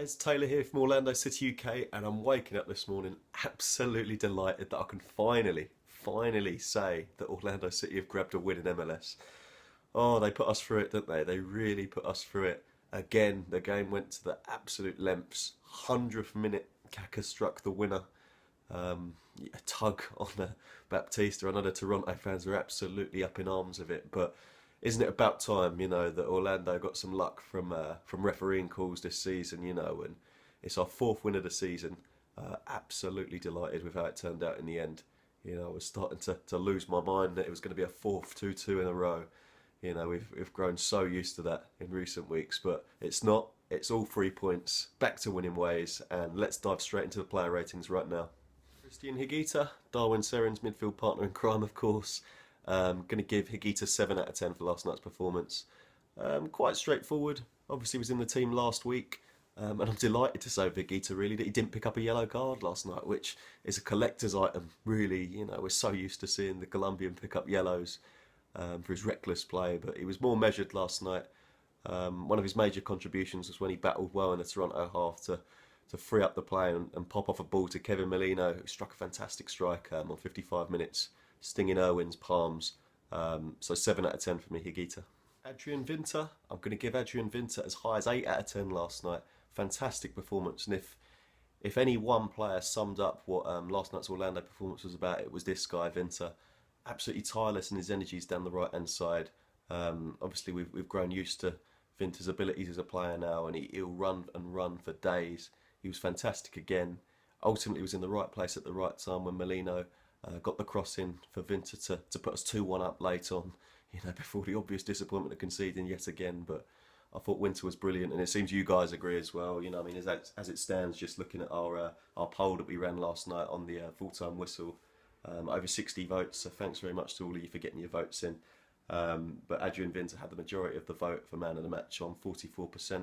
guys, Taylor here from Orlando City UK, and I'm waking up this morning absolutely delighted that I can finally say that Orlando City have grabbed a win in MLS. Oh, they put us through it, didn't they? They really put us through it. Again, the game went to the absolute lengths. 100th minute, Kaka struck the winner. A tug on Baptista. I know the Toronto fans are absolutely up in arms of it, but isn't it about time, that Orlando got some luck from refereeing calls this season, and it's our fourth win of the season. Absolutely delighted with how it turned out in the end. I was starting to lose my mind that it was going to be a fourth 2-2 in a row. We've grown so used to that in recent weeks, but it's not. It's all 3 points, back to winning ways, and let's dive straight into the player ratings right now. Christian Higuita, Darwin Seren's midfield partner in crime, of course. Going to give Higuita 7 out of 10 for last night's performance. Quite straightforward. Obviously was in the team last week, and I'm delighted to say with Higuita really that he didn't pick up a yellow card last night, which is a collector's item. Really, we're so used to seeing the Colombian pick up yellows for his reckless play, but he was more measured last night. One of his major contributions was when he battled well in the Toronto half to free up the play and pop off a ball to Kevin Molino, who struck a fantastic strike on 55 minutes, stinging Irwin's palms. So 7 out of 10 for me, Higuita. Adrian Vinter, I'm going to give Adrian Vinter as high as 8 out of 10 last night. Fantastic performance, and if any one player summed up what last night's Orlando performance was about, it was this guy, Vinter. Absolutely tireless in his energies down the right-hand side. Obviously, we've grown used to Vinter's abilities as a player now, and he'll run and run for days. He was fantastic again. Ultimately, was in the right place at the right time when Molino got the cross in for Vinter to put us 2-1 up late on, before the obvious disappointment of conceding yet again. But I thought Winter was brilliant, and it seems you guys agree as well. As it stands, just looking at our poll that we ran last night on the full-time whistle, over 60 votes, so thanks very much to all of you for getting your votes in. But Adrian Vinter had the majority of the vote for man of the match on 44%.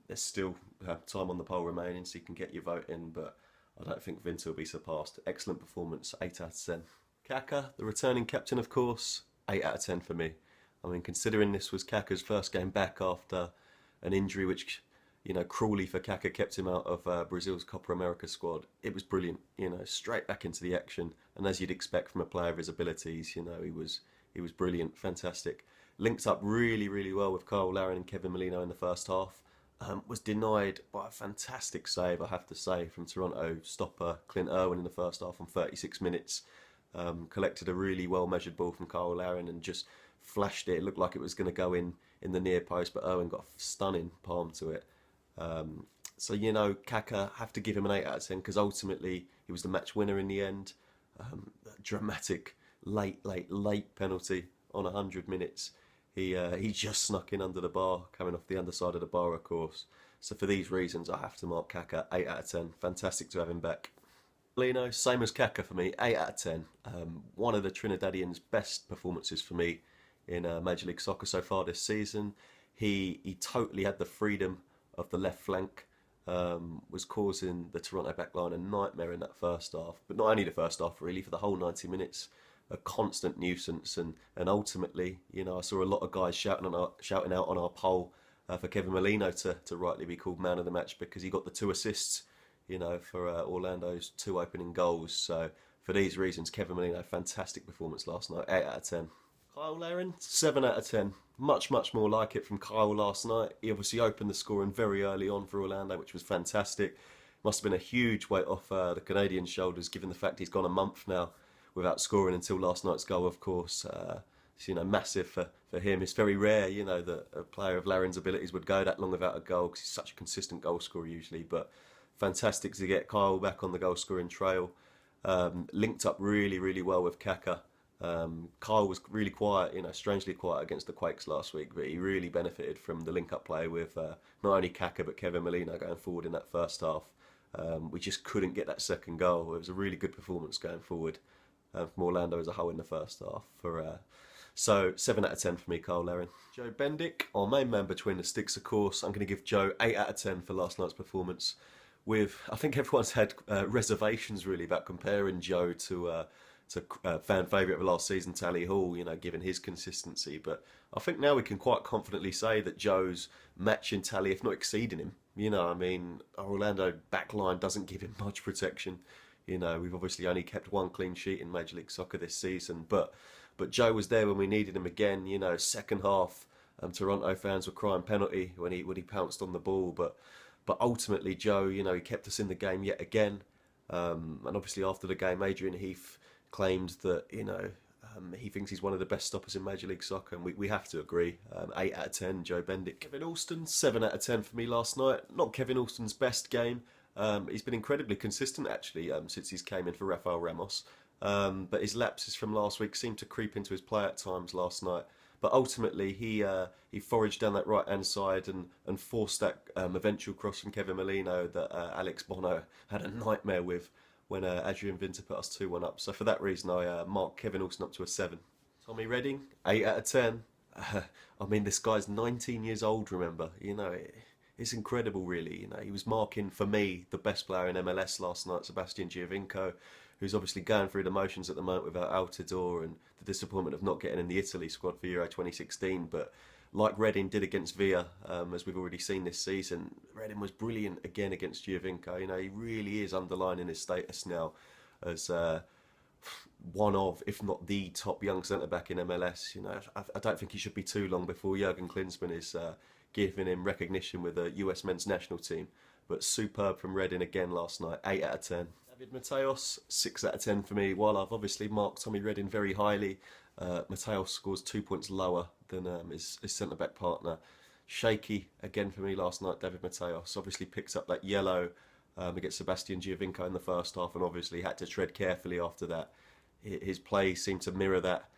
There's still time on the poll remaining, so you can get your vote in, but I don't think Vinter will be surpassed. Excellent performance, 8 out of 10. Kaka, the returning captain, of course, 8 out of 10 for me. I mean, considering this was Kaka's first game back after an injury which, cruelly for Kaka kept him out of Brazil's Copa America squad, it was brilliant, straight back into the action. And as you'd expect from a player of his abilities, he was brilliant, fantastic. Linked up really, really well with Kyle Larin and Kevin Molino in the first half. Was denied by a fantastic save, I have to say, from Toronto stopper Clint Irwin in the first half on 36 minutes. Collected a really well-measured ball from Kyle Larin and just flashed it. It looked like it was going to go in the near post, but Irwin got a stunning palm to it. So, Kaka, have to give him an 8 out of 10 because ultimately he was the match winner in the end. Dramatic, late penalty on 100 minutes. He just snuck in under the bar, coming off the underside of the bar, of course. So for these reasons, I have to mark Kaka 8 out of 10. Fantastic to have him back. Lino, same as Kaka for me, 8 out of 10. One of the Trinidadians' best performances for me in Major League Soccer so far this season. He totally had the freedom of the left flank, was causing the Toronto backline a nightmare in that first half. But not only the first half, really, for the whole 90 minutes. A constant nuisance, and ultimately, I saw a lot of guys shouting out on our poll for Kevin Molino to rightly be called man of the match because he got the 2 assists, for Orlando's 2 opening goals. So for these reasons, Kevin Molino, fantastic performance last night, 8 out of 10. Kyle Larin, 7 out of 10. Much more like it from Kyle last night. He obviously opened the scoring very early on for Orlando, which was fantastic. Must have been a huge weight off the Canadian shoulders, given the fact he's gone a month now without scoring until last night's goal, of course. It's, massive for him. It's very rare, that a player of Larin's abilities would go that long without a goal because he's such a consistent goal scorer usually. But fantastic to get Kyle back on the goal scoring trail. Linked up really, really well with Kaka. Kyle was really quiet, strangely quiet against the Quakes last week, but he really benefited from the link-up play with not only Kaka but Kevin Molino going forward in that first half. We just couldn't get that second goal. It was a really good performance going forward from Orlando as a whole in the first half. So 7 out of 10 for me, Kyle Larin. Joe Bendick, our main man between the sticks, of course. I'm going to give Joe 8 out of 10 for last night's performance. I think everyone's had reservations really about comparing Joe to fan favourite of last season, Tally Hall, given his consistency. But I think now we can quite confidently say that Joe's matching Tally, if not exceeding him. Our Orlando backline doesn't give him much protection. We've obviously only kept one clean sheet in Major League Soccer this season, but Joe was there when we needed him again. Second half, Toronto fans were crying penalty when he pounced on the ball, but ultimately Joe, he kept us in the game yet again. And obviously after the game, Adrian Heath claimed that he thinks he's one of the best stoppers in Major League Soccer, and we have to agree. 8 out of 10, Joe Bendik. Kevin Alston, 7 out of 10 for me last night. Not Kevin Alston's best game. He's been incredibly consistent actually since he's came in for Rafael Ramos. But his lapses from last week seemed to creep into his play at times last night. But ultimately, he foraged down that right-hand side and forced that eventual cross from Kevin Molino that Alex Bono had a nightmare with when Adrian Vinter put us 2-1 up. So for that reason, I marked Kevin Alston up to a 7. Tommy Redding, 8 out of 10. This guy's 19 years old, remember? It's incredible, really. He was marking, for me, the best player in MLS last night, Sebastian Giovinco, who's obviously going through the motions at the moment without Altidore and the disappointment of not getting in the Italy squad for Euro 2016. But like Reading did against Villa, as we've already seen this season, Reading was brilliant again against Giovinco. He really is underlining his status now as one of, if not the top young centre-back in MLS. I don't think he should be too long before Jurgen Klinsmann is giving him recognition with the US men's national team. But superb from Reading again last night, 8 out of 10. David Mateos, 6 out of 10 for me. While I've obviously marked Tommy Redding very highly, Mateos scores 2 points lower than his centre-back partner. Shaky again for me last night, David Mateos. Obviously picks up that yellow against Sebastian Giovinco in the first half and obviously had to tread carefully after that. His play seemed to mirror that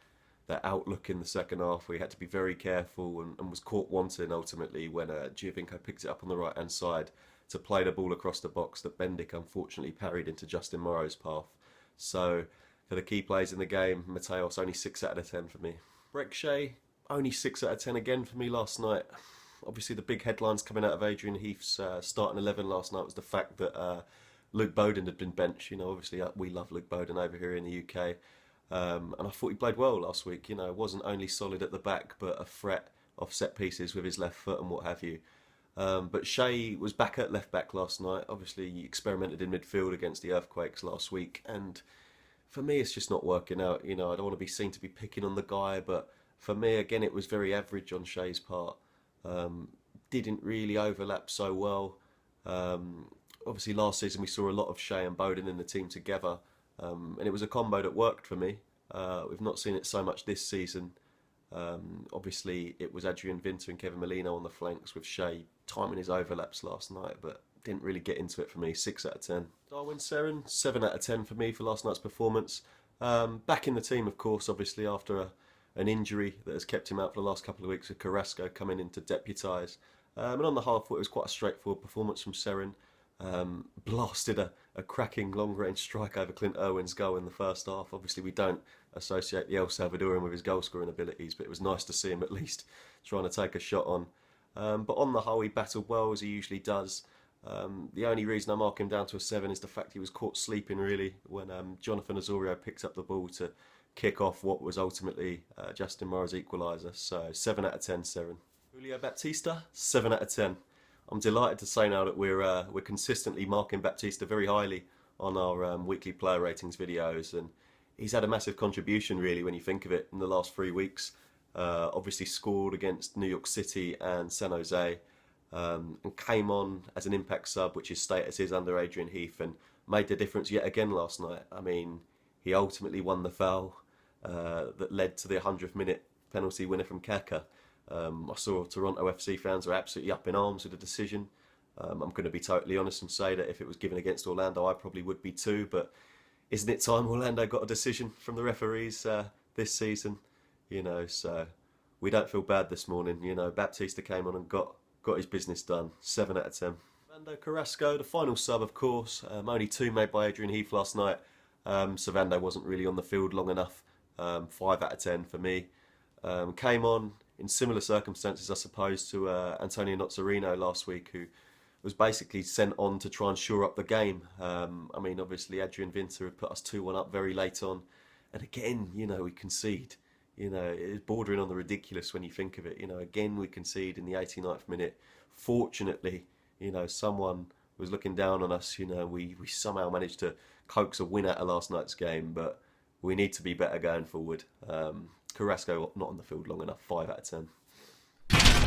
outlook in the second half where he had to be very careful and was caught wanting ultimately when Giovinco picked it up on the right-hand side to play the ball across the box that Bendik unfortunately parried into Justin Morrow's path. So for the key plays in the game, Mateos only 6 out of 10 for me. Breck Shea, only 6 out of 10 again for me last night. Obviously the big headlines coming out of Adrian Heath's starting 11 last night was the fact that Luke Bowden had been benched. Obviously we love Luke Bowden over here in the UK. And I thought he played well last week. Wasn't only solid at the back, but a threat off set pieces with his left foot and what have you. But Shea was back at left back last night. Obviously, he experimented in midfield against the Earthquakes last week, and for me, it's just not working out. I don't want to be seen to be picking on the guy, but for me, again, it was very average on Shea's part. Didn't really overlap so well. Obviously, last season we saw a lot of Shea and Bowden in the team together, and it was a combo that worked for me. We've not seen it so much this season. Obviously, it was Adrian Vinter and Kevin Molino on the flanks with Shea timing his overlaps last night, but didn't really get into it for me. 6 out of 10. Darwin Seren, 7 out of 10 for me for last night's performance. Back in the team, of course, obviously after an injury that has kept him out for the last couple of weeks with Carrasco coming in to deputise. And on the whole, I thought it was quite a straightforward performance from Seren. Blasted a cracking long-range strike over Clint Irwin's goal in the first half. Obviously, we don't associate the El Salvadorian with his goal-scoring abilities, but it was nice to see him at least trying to take a shot on. But on the whole, he battled well, as he usually does. The only reason I mark him down to a 7 is the fact he was caught sleeping, really, when Jonathan Osorio picked up the ball to kick off what was ultimately Justin Morrow's equaliser. So 7 out of 10, Seren. Julio Baptista, 7 out of 10. I'm delighted to say now that we're consistently marking Baptista very highly on our weekly player ratings videos, and he's had a massive contribution, really, when you think of it, in the last 3 weeks. Obviously scored against New York City and San Jose, and came on as an impact sub, which his status is under Adrian Heath, and made the difference yet again last night. He ultimately won the foul that led to the 100th minute penalty winner from Kaka. I saw Toronto FC fans are absolutely up in arms with the decision. I'm going to be totally honest and say that if it was given against Orlando, I probably would be too, but isn't it time Orlando got a decision from the referees this season? So we don't feel bad this morning. Baptista came on and got his business done. 7 out of 10. Vando Carrasco, the final sub, of course. Only 2 made by Adrian Heath last night. So Vando wasn't really on the field long enough. 5 out of 10 for me. Came on in similar circumstances, I suppose, to Antonio Nozzarino last week, who was basically sent on to try and shore up the game. Obviously Adrian Vinter had put us 2-1 up very late on, And again, you know, we concede. You know, it's bordering on the ridiculous when you think of it. You know, again, we concede in the 89th minute. Fortunately, you know, someone was looking down on us. You know, we somehow managed to coax a win out of last night's game, but we need to be better going forward. Carrasco not on the field long enough. 5 out of 10.